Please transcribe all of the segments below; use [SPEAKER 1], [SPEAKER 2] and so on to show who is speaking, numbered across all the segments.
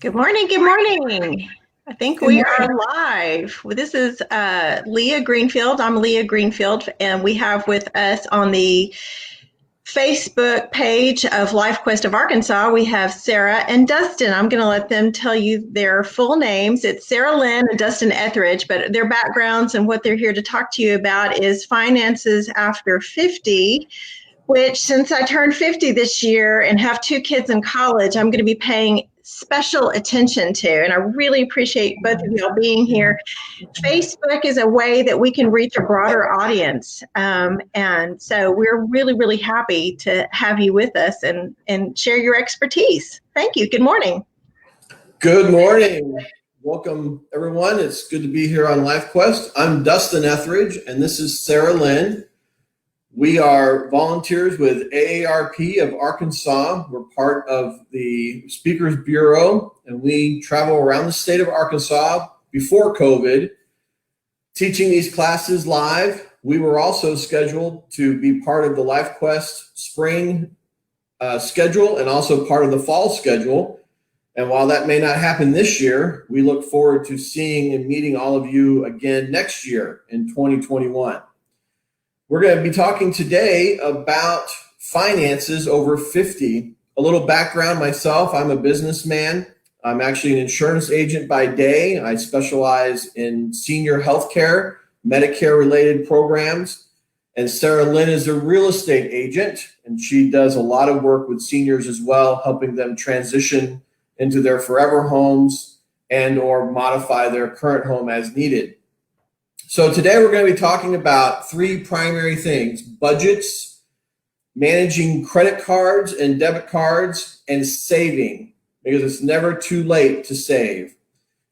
[SPEAKER 1] Good morning. Good morning. I think
[SPEAKER 2] Good
[SPEAKER 1] we
[SPEAKER 2] morning.
[SPEAKER 1] are live. This is Leah Greenfield. I'm Leah Greenfield, and we have with us on the Facebook page of LifeQuest of Arkansas, we have Sarah and Dustin. I'm going to let them tell you their full names. It's Sarah Lynn and Dustin Etheridge, but their backgrounds and what they're here to talk to you about is finances after 50, which since I turned 50 this year and have two kids in college, I'm going to be paying special attention to. And I really appreciate both of y'all being here. Facebook is a way that we can reach a broader audience. And so we're really, really happy to have you with us and share your expertise. Thank you. Good morning.
[SPEAKER 3] Good morning. Welcome, everyone. It's good to be here on LifeQuest. I'm Dustin Etheridge, and this is Sarah Lynn. We are volunteers with AARP of Arkansas. We're part of the Speakers Bureau, and we travel around the state of Arkansas before COVID, teaching these classes live. We were also scheduled to be part of the LifeQuest spring schedule and also part of the fall schedule. And while that may not happen this year, we look forward to seeing and meeting all of you again next year in 2021. We're going to be talking today about finances over 50. A little background myself, I'm a businessman. I'm actually an insurance agent by day. I specialize in senior healthcare, Medicare-related programs. And Sarah Lynn is a real estate agent, and she does a lot of work with seniors as well, helping them transition into their forever homes and or modify their current home as needed. So today we're going to be talking about three primary things: budgets, managing credit cards and debit cards, and saving, because it's never too late to save.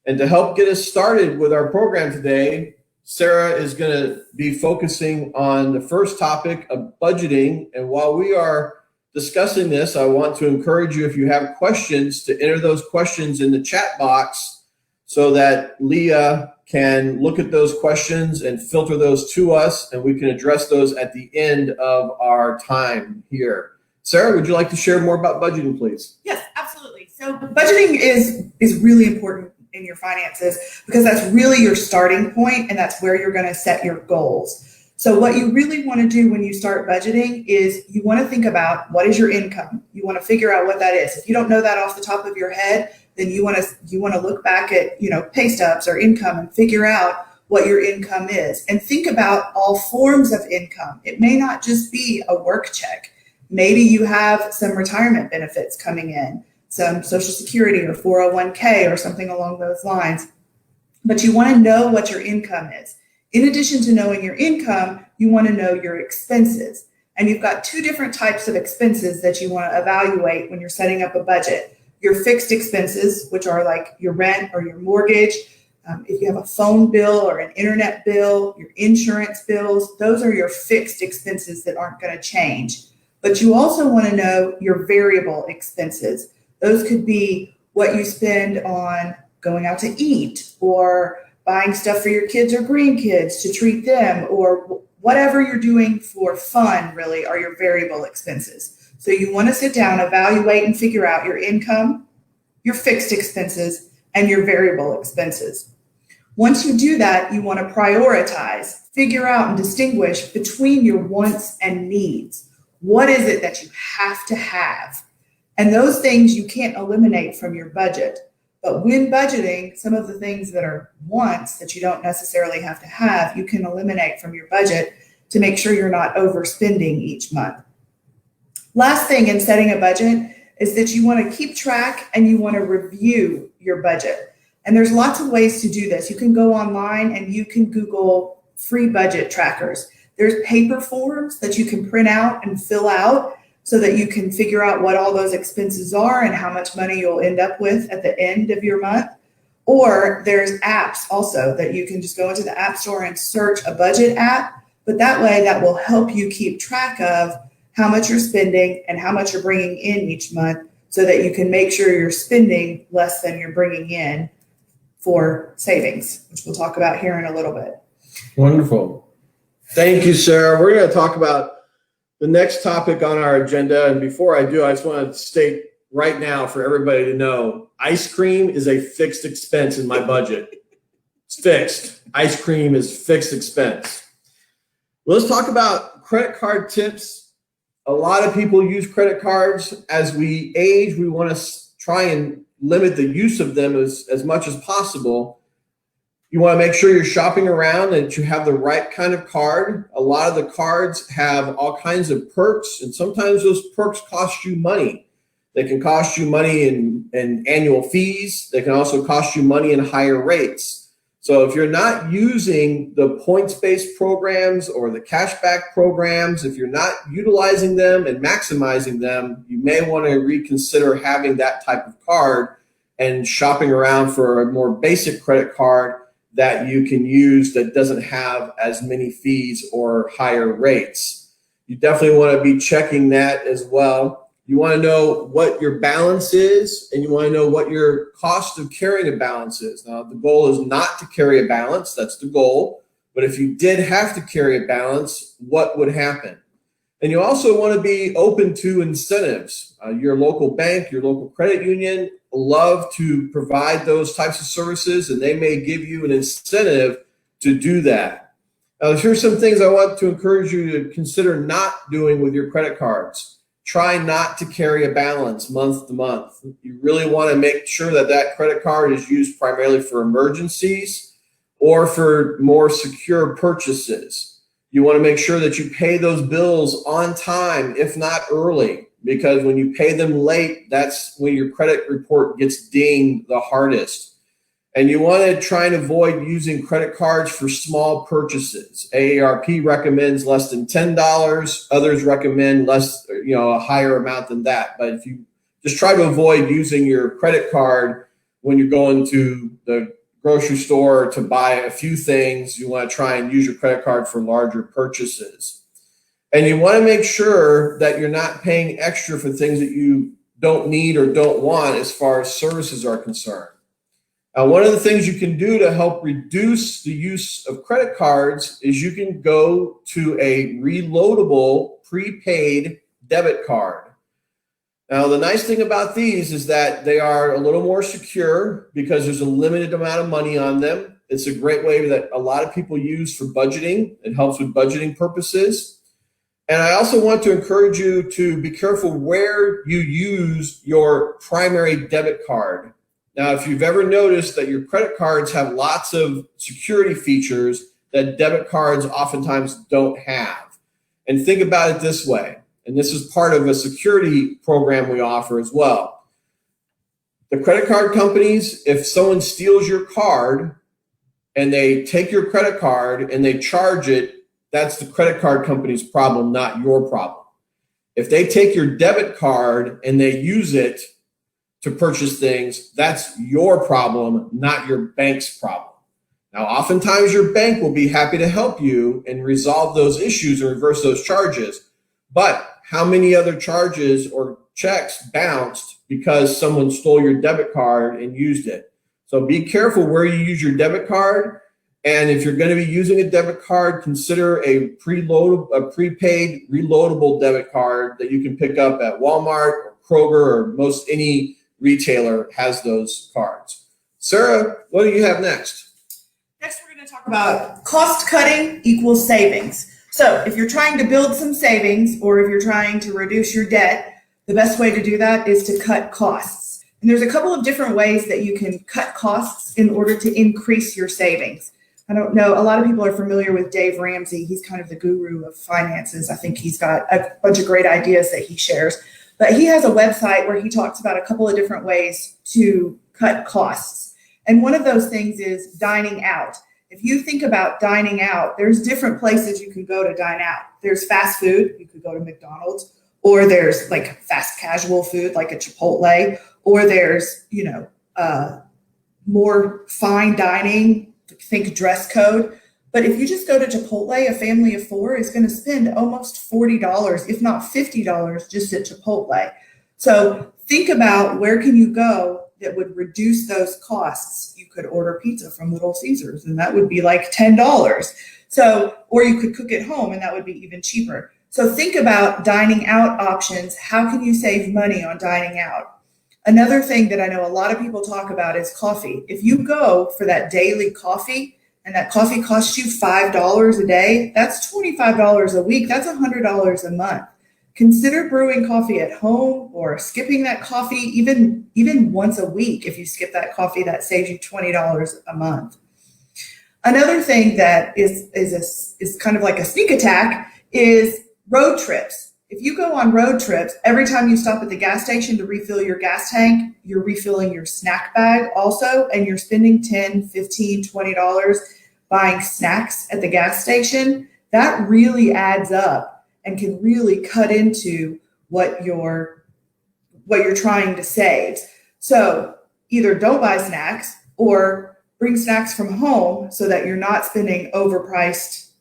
[SPEAKER 3] And to help get us started with our program today, Sarah is going to be focusing on the first topic of budgeting. And while we are discussing this, I want to encourage you, if you have questions, to enter those questions in the chat box so that Leah can look at those questions and filter those to us, and we can address those at the end of our time here. Sarah, would you like to share more about budgeting, please?
[SPEAKER 2] Yes, absolutely. So budgeting is really important in your finances because that's really your starting point, and that's where you're going to set your goals. So what you really want to do when you start budgeting is you want to think about what is your income. You want to figure out what that is. If you don't know that off the top of your head, then you want to look back at, pay stubs or income and figure out what your income is, and think about all forms of income. It may not just be a work check. Maybe you have some retirement benefits coming in, some Social Security or 401k or something along those lines. But you want to know what your income is. In addition to knowing your income, you want to know your expenses. And you've got two different types of expenses that you want to evaluate when you're setting up a budget. Your fixed expenses, which are like your rent or your mortgage, if you have a phone bill or an internet bill, your insurance bills, those are your fixed expenses that aren't going to change. But you also want to know your variable expenses. Those could be what you spend on going out to eat, or buying stuff for your kids or grandkids to treat them, or whatever you're doing for fun really are your variable expenses. So you want to sit down, evaluate, and figure out your income, your fixed expenses, and your variable expenses. Once you do that, you want to prioritize, figure out and distinguish between your wants and needs. What is it that you have to have? And those things you can't eliminate from your budget. But when budgeting, some of the things that are wants that you don't necessarily have to have, you can eliminate from your budget to make sure you're not overspending each month. Last thing in setting a budget is that you want to keep track and you want to review your budget. And there's lots of ways to do this. You can go online and you can Google free budget trackers. There's paper forms that you can print out and fill out so that you can figure out what all those expenses are and how much money you'll end up with at the end of your month. Or there's apps also that you can just go into the App Store and search a budget app. But that way, that will help you keep track of how much you're spending and how much you're bringing in each month, so that you can make sure you're spending less than you're bringing in for savings, which we'll talk about here in a little bit.
[SPEAKER 3] Wonderful. Thank you, Sarah. We're going to talk about the next topic on our agenda. And before I do, I just want to state right now for everybody to know, ice cream is a fixed expense in my budget. It's fixed. Ice cream is fixed expense. Well, let's talk about credit card tips. A lot of people use credit cards. As we age, we want to try and limit the use of them as much as possible. You want to make sure you're shopping around and that you have the right kind of card. A lot of the cards have all kinds of perks, and sometimes those perks cost you money. They can cost you money in annual fees. They can also cost you money in higher rates. So if you're not using the points-based programs or the cashback programs, if you're not utilizing them and maximizing them, you may want to reconsider having that type of card and shopping around for a more basic credit card that you can use that doesn't have as many fees or higher rates. You definitely want to be checking that as well. You want to know what your balance is, and you want to know what your cost of carrying a balance is. Now, the goal is not to carry a balance. That's the goal. But if you did have to carry a balance, what would happen? And you also want to be open to incentives. Your local bank, your local credit union love to provide those types of services, and they may give you an incentive to do that. Now, here's some things I want to encourage you to consider not doing with your credit cards. Try not to carry a balance month to month. You really want to make sure that that credit card is used primarily for emergencies or for more secure purchases. You want to make sure that you pay those bills on time, if not early, because when you pay them late, that's when your credit report gets dinged the hardest. And you want to try and avoid using credit cards for small purchases. AARP recommends less than $10. Others recommend less, a higher amount than that. But if you just try to avoid using your credit card when you're going to the grocery store to buy a few things, you want to try and use your credit card for larger purchases. And you want to make sure that you're not paying extra for things that you don't need or don't want as far as services are concerned. Now, one of the things you can do to help reduce the use of credit cards is you can go to a reloadable prepaid debit card. Now, the nice thing about these is that they are a little more secure because there's a limited amount of money on them. It's a great way that a lot of people use for budgeting. It helps with budgeting purposes. And I also want to encourage you to be careful where you use your primary debit card. Now, if you've ever noticed that your credit cards have lots of security features that debit cards oftentimes don't have. And think about it this way, and this is part of a security program we offer as well. The credit card companies, if someone steals your card and they take your credit card and they charge it, that's the credit card company's problem, not your problem. If they take your debit card and they use it to purchase things, that's your problem, not your bank's problem. Now, oftentimes your bank will be happy to help you and resolve those issues and reverse those charges. But how many other charges or checks bounced because someone stole your debit card and used it? So be careful where you use your debit card. And if you're going to be using a debit card, consider a prepaid reloadable debit card that you can pick up at Walmart or Kroger or most any retailer has those cards. Sarah, what do you have next?
[SPEAKER 2] Next, we're going to talk about cost cutting equals savings. So if you're trying to build some savings or if you're trying to reduce your debt, the best way to do that is to cut costs. And there's a couple of different ways that you can cut costs in order to increase your savings. I don't know, a lot of people are familiar with Dave Ramsey. He's kind of the guru of finances. I think he's got a bunch of great ideas that he shares. But he has a website where he talks about a couple of different ways to cut costs. And one of those things is dining out. If you think about dining out, there's different places you can go to dine out. There's fast food, you could go to McDonald's, or there's like fast casual food like a Chipotle, or there's, more fine dining, think dress code. But if you just go to Chipotle, a family of four is going to spend almost $40, if not $50, just at Chipotle. So think about where can you go that would reduce those costs. You could order pizza from Little Caesars, and that would be like $10. So, or you could cook at home, and that would be even cheaper. So think about dining out options. How can you save money on dining out? Another thing that I know a lot of people talk about is coffee. If you go for that daily coffee and that coffee costs you $5 a day, that's $25 a week. That's $100 a month. Consider brewing coffee at home or skipping that coffee even once a week. If you skip that coffee, that saves you $20 a month. Another thing that is kind of like a sneak attack is road trips. If you go on road trips, every time you stop at the gas station to refill your gas tank, you're refilling your snack bag also, and you're spending $10, $15, $20 buying snacks at the gas station. That really adds up and can really cut into what you're trying to save. So either don't buy snacks or bring snacks from home so that you're not spending overpriced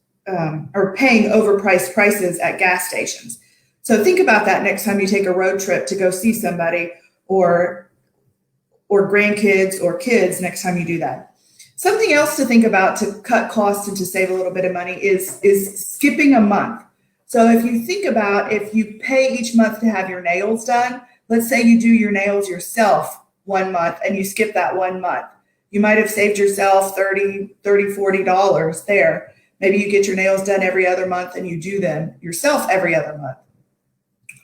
[SPEAKER 2] or paying overpriced prices at gas stations. So think about that next time you take a road trip to go see somebody or grandkids or kids next time you do that. Something else to think about to cut costs and to save a little bit of money is skipping a month. So if you think about if you pay each month to have your nails done, let's say you do your nails yourself 1 month and you skip that 1 month. You might have saved yourself $30, $40 there. Maybe you get your nails done every other month and you do them yourself every other month.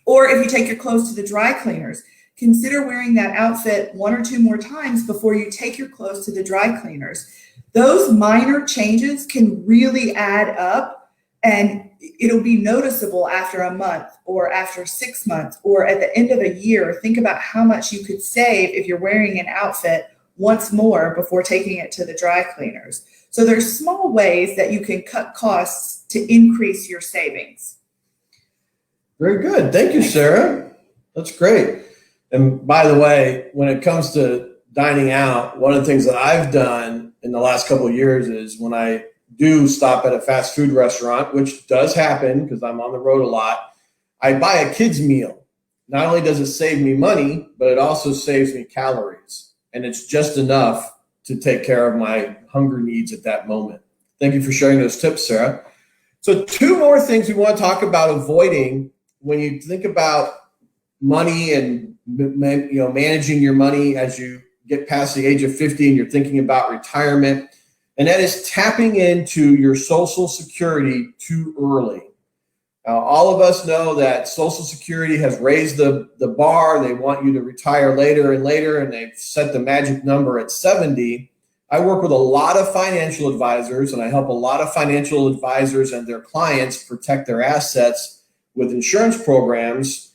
[SPEAKER 2] Or if you take your clothes to the dry cleaners, consider wearing that outfit 1 or 2 more times before you take your clothes to the dry cleaners. Those minor changes can really add up, and it'll be noticeable after a month or after 6 months or at the end of a year. Think about how much you could save if you're wearing an outfit once more before taking it to the dry cleaners. So there's small ways that you can cut costs to increase your savings.
[SPEAKER 3] Very good. Thank you, Sarah. That's great. And by the way, when it comes to dining out, one of the things that I've done in the last couple of years is when I do stop at a fast food restaurant, which does happen because I'm on the road a lot, I buy a kid's meal. Not only does it save me money, but it also saves me calories. And it's just enough to take care of my hunger needs at that moment. Thank you for sharing those tips, Sarah. So 2 more things we want to talk about avoiding when you think about money and managing your money as you get past the age of 50 and you're thinking about retirement, and that is tapping into your Social Security too early. All of us know that Social Security has raised the bar. They want you to retire later and later, and they've set the magic number at 70. I work with a lot of financial advisors, and I help a lot of financial advisors and their clients protect their assets with insurance programs.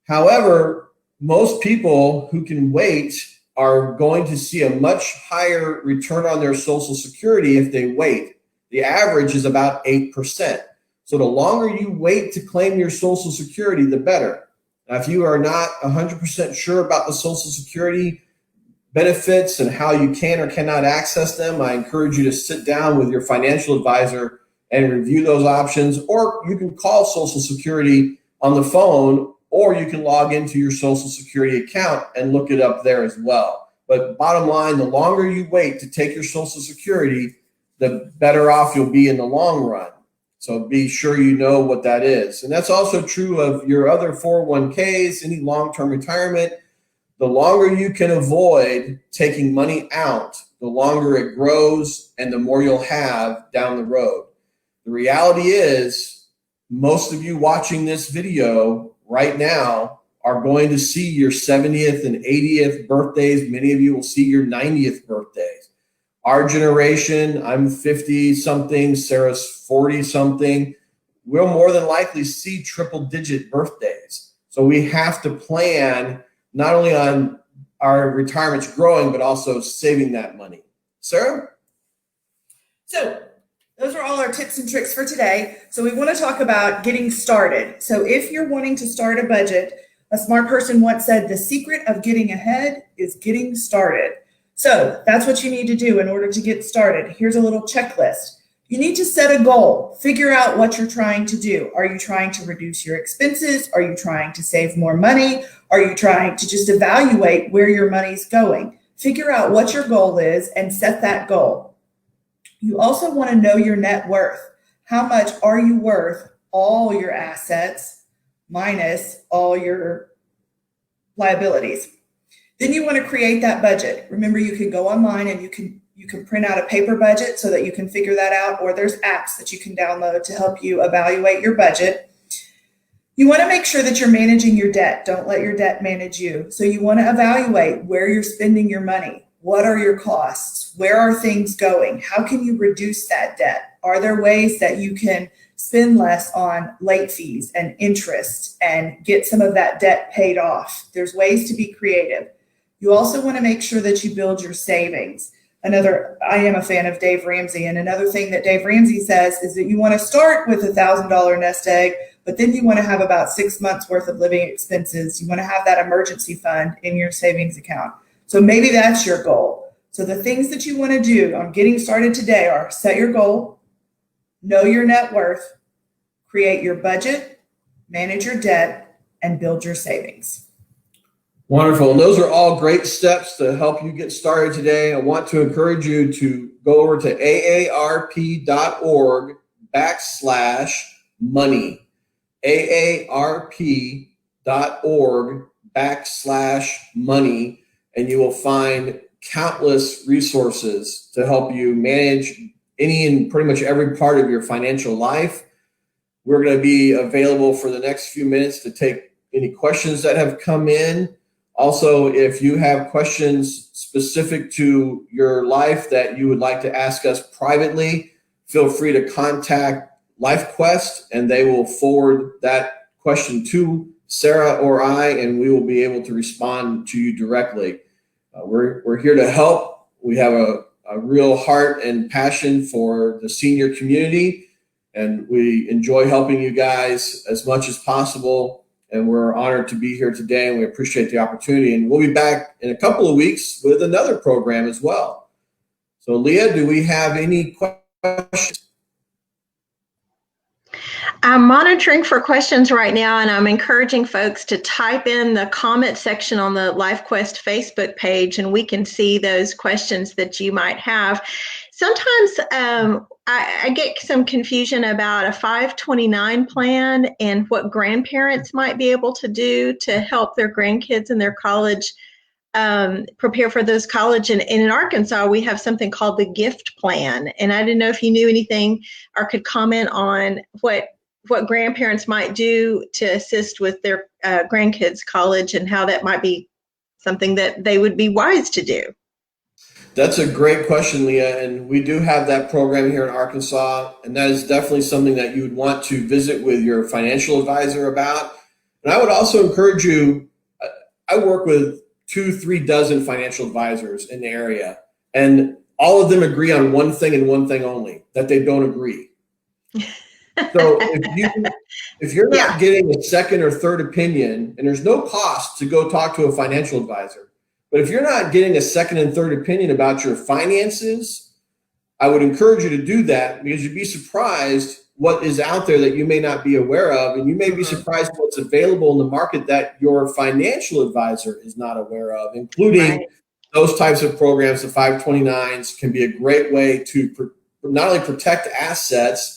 [SPEAKER 3] However, most people who can wait are going to see a much higher return on their Social Security if they wait. The average is about 8%. So the longer you wait to claim your Social Security, the better. Now, if you are not 100% sure about the Social Security benefits and how you can or cannot access them, I encourage you to sit down with your financial advisor and review those options, or you can call Social Security on the phone, or you can log into your Social Security account and look it up there as well. But bottom line, the longer you wait to take your Social Security, the better off you'll be in the long run. So be sure you know what that is. And that's also true of your other 401ks, any long-term retirement. The longer you can avoid taking money out, the longer it grows and the more you'll have down the road. The reality is, most of you watching this video right now are going to see your 70th and 80th birthdays. Many of you will see your 90th birthdays. Our generation, I'm 50 something, Sarah's 40 something, we'll more than likely see triple digit birthdays. So we have to plan not only on our retirements growing, but also saving that money. Sarah?
[SPEAKER 2] So those are all our tips and tricks for today. So we want to talk about getting started. So if you're wanting to start a budget, a smart person once said, the secret of getting ahead is getting started. So that's what you need to do in order to get started. Here's a little checklist. You need to set a goal. Figure out what you're trying to do. Are you trying to reduce your expenses? Are you trying to save more money? Are you trying to just evaluate where your money's going? Figure out what your goal is and set that goal. You also want to know your net worth. How much are you worth all your assets minus all your liabilities? Then you want to create that budget. Remember, you can go online and you can print out a paper budget so that you can figure that out, or there's apps that you can download to help you evaluate your budget. You want to make sure that you're managing your debt. Don't let your debt manage you. So you want to evaluate where you're spending your money. What are your costs? Where are things going? How can you reduce that debt? Are there ways that you can spend less on late fees and interest and get some of that debt paid off? There's ways to be creative. You also want to make sure that you build your savings. I am a fan of Dave Ramsey, and another thing that Dave Ramsey says is that you want to start with $1,000 nest egg, but then you want to have about 6 months worth of living expenses. You want to have that emergency fund in your savings account. So maybe that's your goal. So the things that you want to do on getting started today are set your goal, know your net worth, create your budget, manage your debt, and build your savings.
[SPEAKER 3] Wonderful. And those are all great steps to help you get started today. I want to encourage you to go over to aarp.org/money. aarp.org/money, and you will find countless resources to help you manage any and pretty much every part of your financial life. We're going to be available for the next few minutes to take any questions that have come in. Also, if you have questions specific to your life that you would like to ask us privately, feel free to contact LifeQuest, and they will forward that question to Sarah or I, and we will be able to respond to you directly. We're here to help. We have a real heart and passion for the senior community, and we enjoy helping you guys as much as possible. And we're honored to be here today, and we appreciate the opportunity. And we'll be back in a couple of weeks with another program as well. So, Leah, do we have any questions?
[SPEAKER 1] I'm monitoring for questions right now, and I'm encouraging folks to type in the comment section on the LifeQuest Facebook page, and we can see those questions that you might have. Sometimes I get some confusion about a 529 plan and what grandparents might be able to do to help their grandkids in their college prepare for those college. And in Arkansas, we have something called the gift plan. And I didn't know if you knew anything or could comment on what grandparents might do to assist with their grandkids' college and how that might be something that they would be wise to do.
[SPEAKER 3] That's a great question, Leah, and we do have that program here in Arkansas, and that is definitely something that you would want to visit with your financial advisor about. And I would also encourage you, I work with 2-3 dozen financial advisors in the area, and all of them agree on one thing and one thing only, that they don't agree. So if you're not getting a second or third opinion, and there's no cost to go talk to a financial advisor, but if you're not getting a second and third opinion about your finances, I would encourage you to do that, because you'd be surprised what is out there that you may not be aware of. And you may be surprised what's available in the market that your financial advisor is not aware of, including those types of programs. The 529s can be a great way to not only protect assets,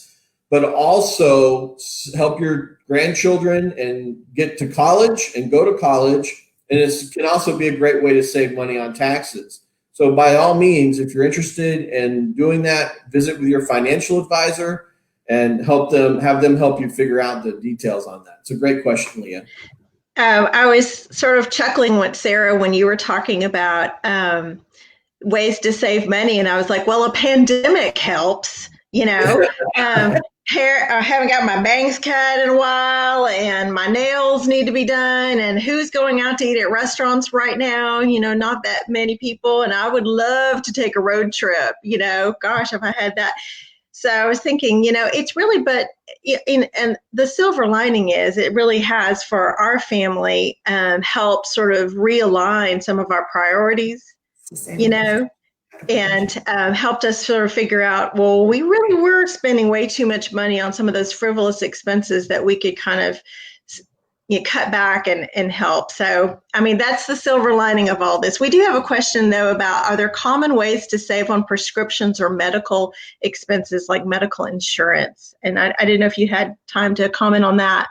[SPEAKER 3] but also help your grandchildren and get to college and go to college. And it can also be a great way to save money on taxes. So by all means, if you're interested in doing that, visit with your financial advisor and have them help you figure out the details on that. It's a great question, Leah.
[SPEAKER 1] I was sort of chuckling with Sarah when you were talking about ways to save money. And I was like, well, a pandemic helps, you know. I haven't got my bangs cut in a while, and my nails need to be done, and who's going out to eat at restaurants right now? You know, not that many people, and I would love to take a road trip, you know, gosh, if I had that. So I was thinking, you know, it's really, and the silver lining is it really has for our family helped sort of realign some of our priorities, you know, and helped us sort of figure out, well, we really were spending way too much money on some of those frivolous expenses that we could kind of cut back and help. So, I mean, that's the silver lining of all this. We do have a question, though, about are there common ways to save on prescriptions or medical expenses like medical insurance? And I didn't know if you had time to comment on that.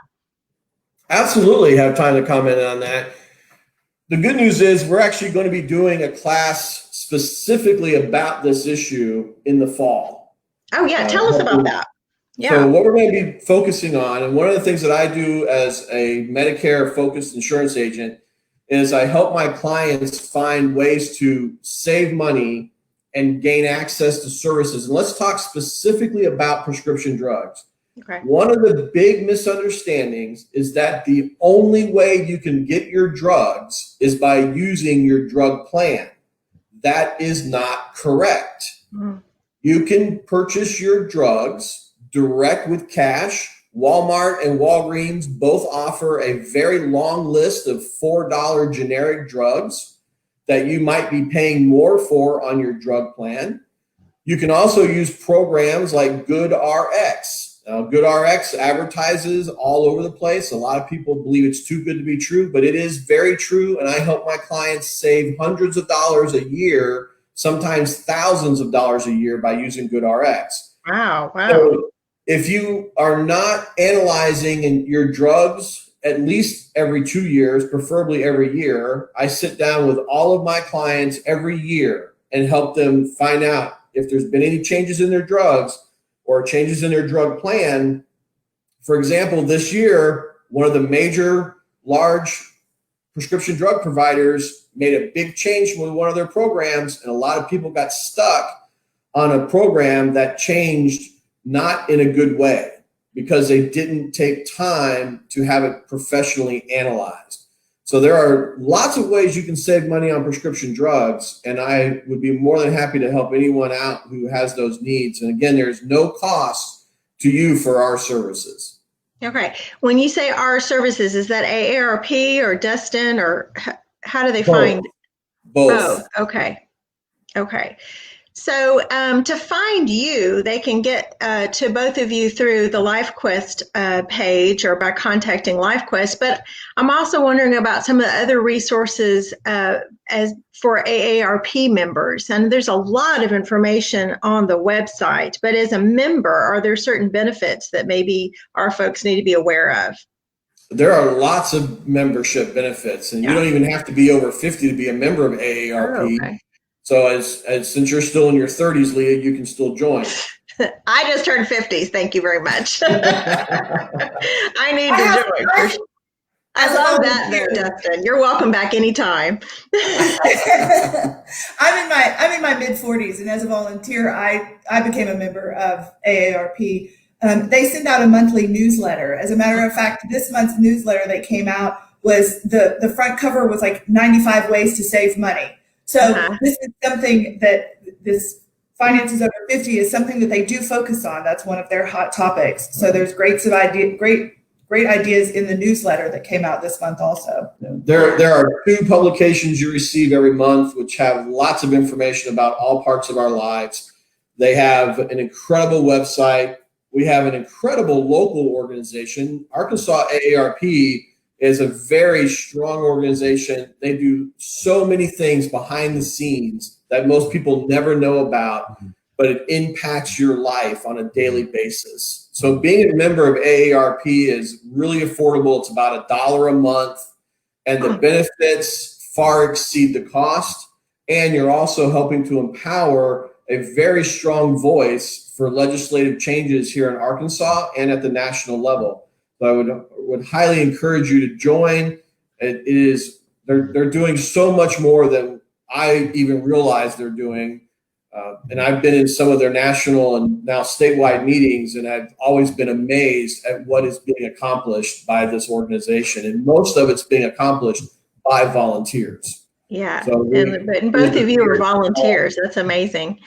[SPEAKER 3] Absolutely have time to comment on that. the good news is we're actually going to be doing a class specifically about this issue in the fall.
[SPEAKER 1] Oh, yeah. Tell us about that. Yeah.
[SPEAKER 3] So what we're going to be focusing on, and one of the things that I do as a Medicare-focused insurance agent is I help my clients find ways to save money and gain access to services. And let's talk specifically about prescription drugs.
[SPEAKER 1] Okay.
[SPEAKER 3] One of the big misunderstandings is that the only way you can get your drugs is by using your drug plan. That is not correct. Mm-hmm. You can purchase your drugs direct with cash. Walmart and Walgreens both offer a very long list of $4 generic drugs that you might be paying more for on your drug plan. You can also use programs like GoodRx. GoodRx advertises all over the place. A lot of people believe it's too good to be true, but it is very true. And I help my clients save hundreds of dollars a year, sometimes thousands of dollars a year by using GoodRx.
[SPEAKER 1] Wow.
[SPEAKER 3] So if you are not analyzing your drugs at least every 2 years, preferably every year, I sit down with all of my clients every year and help them find out if there's been any changes in their drugs or changes in their drug plan. For example, this year, one of the major large prescription drug providers made a big change with one of their programs, and a lot of people got stuck on a program that changed not in a good way because they didn't take time to have it professionally analyzed. So there are lots of ways you can save money on prescription drugs, and I would be more than happy to help anyone out who has those needs. And again, there's no cost to you for our services.
[SPEAKER 1] Okay. When you say our services, is that AARP or Dustin, or how do they find?
[SPEAKER 3] Both.
[SPEAKER 1] Okay. So to find you, they can get to both of you through the LifeQuest page or by contacting LifeQuest. But I'm also wondering about some of the other resources as for AARP members. And there's a lot of information on the website. But as a member, are there certain benefits that maybe our folks need to be aware of?
[SPEAKER 3] There are lots of membership benefits, and you don't even have to be over 50 to be a member of AARP.
[SPEAKER 1] Oh, okay.
[SPEAKER 3] So as since you're still in your 30s, Leah, you can still join.
[SPEAKER 1] I just turned 50s. Thank you very much. I need to join. I love that though, Dustin. You're welcome back anytime.
[SPEAKER 2] I'm in my mid 40s, and as a volunteer, I became a member of AARP. They send out a monthly newsletter. As a matter of fact, this month's newsletter that came out was the front cover was like 95 ways to save money. So this is something that this Finances Over 50 is something that they do focus on. That's one of their hot topics. So there's great ideas in the newsletter that came out this month also.
[SPEAKER 3] There are 2 publications you receive every month, which have lots of information about all parts of our lives. They have an incredible website. We have an incredible local organization. Arkansas AARP is a very strong organization. They do so many things behind the scenes that most people never know about, but it impacts your life on a daily basis. So being a member of AARP is really affordable. It's about $1 a month, and the benefits far exceed the cost. And you're also helping to empower a very strong voice for legislative changes here in Arkansas and at the national level. So I would highly encourage you to join. They're doing so much more than I even realized they're doing. And I've been in some of their national and now statewide meetings, and I've always been amazed at what is being accomplished by this organization. And most of it's being accomplished by volunteers.
[SPEAKER 1] Yeah, so and both of you are volunteers. That's amazing.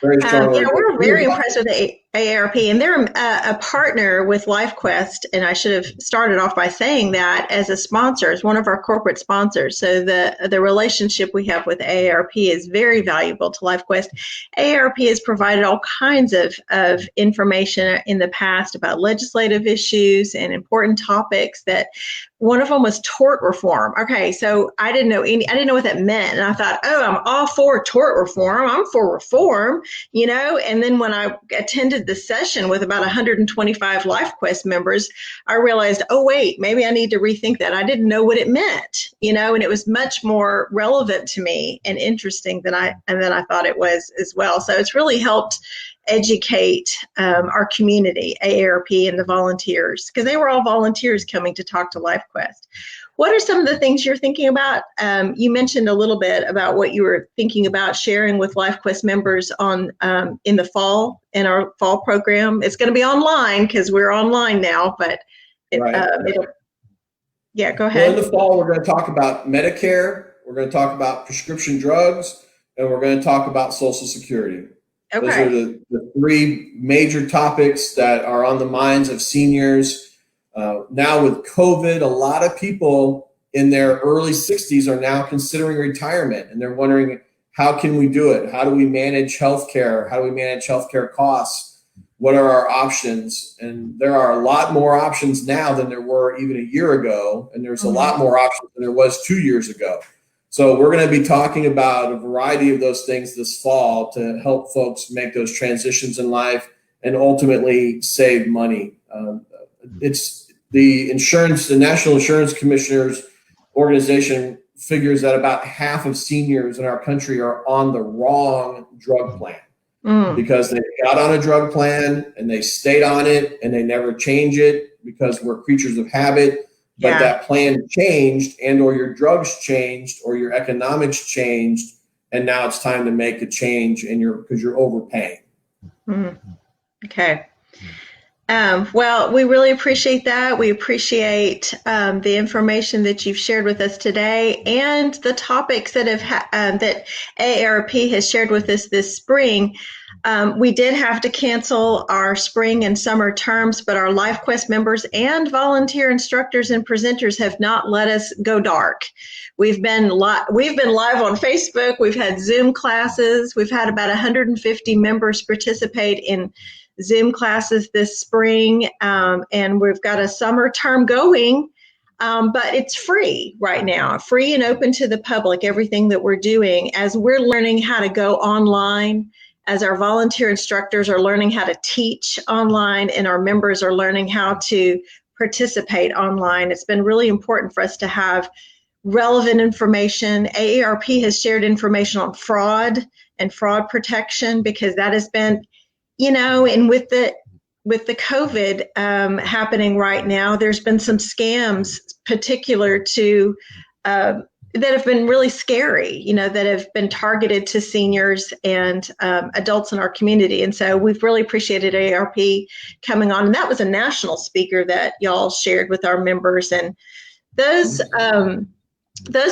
[SPEAKER 3] Very strong.
[SPEAKER 1] We're very impressed with the AARP, and they're a partner with LifeQuest, and I should have started off by saying that as a sponsor, as one of our corporate sponsors. So the relationship we have with AARP is very valuable to LifeQuest. AARP has provided all kinds of information in the past about legislative issues and important topics. That one of them was tort reform. Okay, so I didn't know what that meant, and I thought, oh, I'm all for tort reform. I'm for reform, and then when I attended attended the session with about 125 LifeQuest members, I realized, oh, wait, maybe I need to rethink that. I didn't know what it meant, and it was much more relevant to me and interesting than I thought it was as well. So it's really helped educate our community, AARP and the volunteers, because they were all volunteers coming to talk to LifeQuest. What are some of the things you're thinking about? You mentioned a little bit about what you were thinking about sharing with LifeQuest members on in the fall, in our fall program. It's going to be online because we're online now, but yeah, go ahead.
[SPEAKER 3] Well, in the fall, we're going to talk about Medicare, we're going to talk about prescription drugs, and we're going to talk about Social Security.
[SPEAKER 1] Okay.
[SPEAKER 3] Those are the three major topics that are on the minds of seniors. Now with COVID, a lot of people in their early 60s are now considering retirement, and they're wondering, how can we do it? How do we manage healthcare? How do we manage healthcare costs? What are our options? And there are a lot more options now than there were even a year ago, and there's a lot more options than there was 2 years ago. So we're going to be talking about a variety of those things this fall to help folks make those transitions in life and ultimately save money. It's the National Insurance Commissioners Organization figures that about half of seniors in our country are on the wrong drug plan because they got on a drug plan and they stayed on it and they never change it because we're creatures of habit. But that plan changed, and or your drugs changed, or your economics changed, and now it's time to make a change, because you're overpaying.
[SPEAKER 1] Okay. Well, we really appreciate that. We appreciate the information that you've shared with us today, and the topics that that AARP has shared with us this spring. We did have to cancel our spring and summer terms, but our LifeQuest members and volunteer instructors and presenters have not let us go dark. We've been live on Facebook. We've had Zoom classes. We've had about 150 members participate in Zoom classes this spring, and we've got a summer term going, but it's free right now, free and open to the public, everything that we're doing as we're learning how to go online, as our volunteer instructors are learning how to teach online, and our members are learning how to participate online. It's been really important for us to have relevant information. AARP has shared information on fraud and fraud protection, because that has been, and with the COVID happening right now, there's been some scams particular to that have been really scary, that have been targeted to seniors and adults in our community. And so we've really appreciated AARP coming on. And that was a national speaker that y'all shared with our members. And those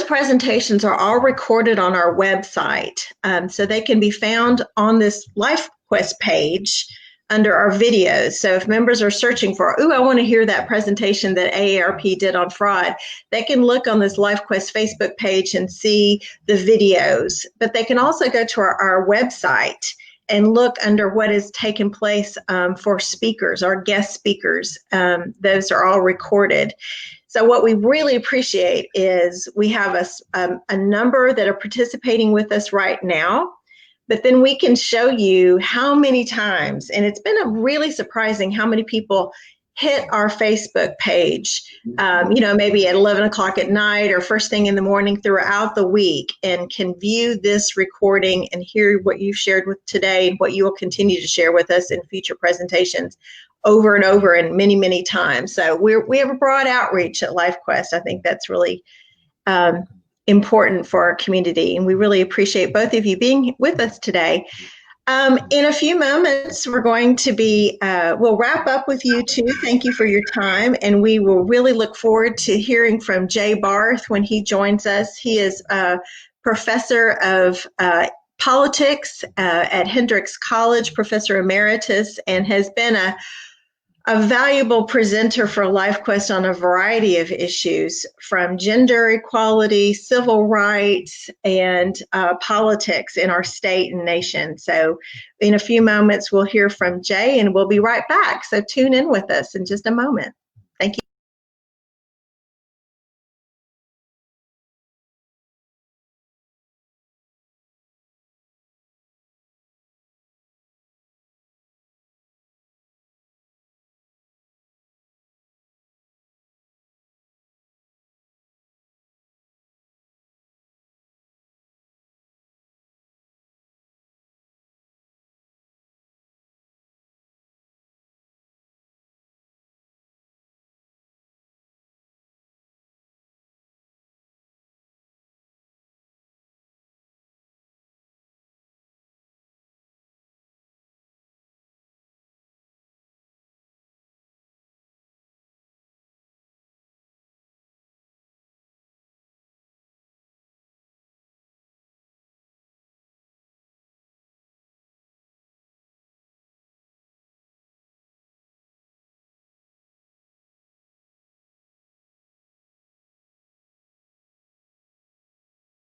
[SPEAKER 1] presentations are all recorded on our website. So they can be found on this LifeQuest page under our videos. So if members are searching for, I want to hear that presentation that AARP did on fraud, they can look on this LifeQuest Facebook page and see the videos. But they can also go to our website and look under what has taken place for speakers, our guest speakers. Those are all recorded. So what we really appreciate is we have a number that are participating with us right now. But then we can show you how many times, and it's been really surprising how many people hit our Facebook page, maybe at 11 o'clock at night or first thing in the morning throughout the week, and can view this recording and hear what you've shared with today and what you will continue to share with us in future presentations over and over and many, many times. So we have a broad outreach at LifeQuest. I think that's really important for our community, and we really appreciate both of you being with us today. In a few moments, we're going to we'll wrap up with you too. Thank you for your time, and we will really look forward to hearing from Jay Barth when he joins us. He is a professor of politics at Hendrix College, professor emeritus, and has been a valuable presenter for LifeQuest on a variety of issues, from gender equality, civil rights, and politics in our state and nation. So in a few moments, we'll hear from Jay, and we'll be right back. So tune in with us in just a moment.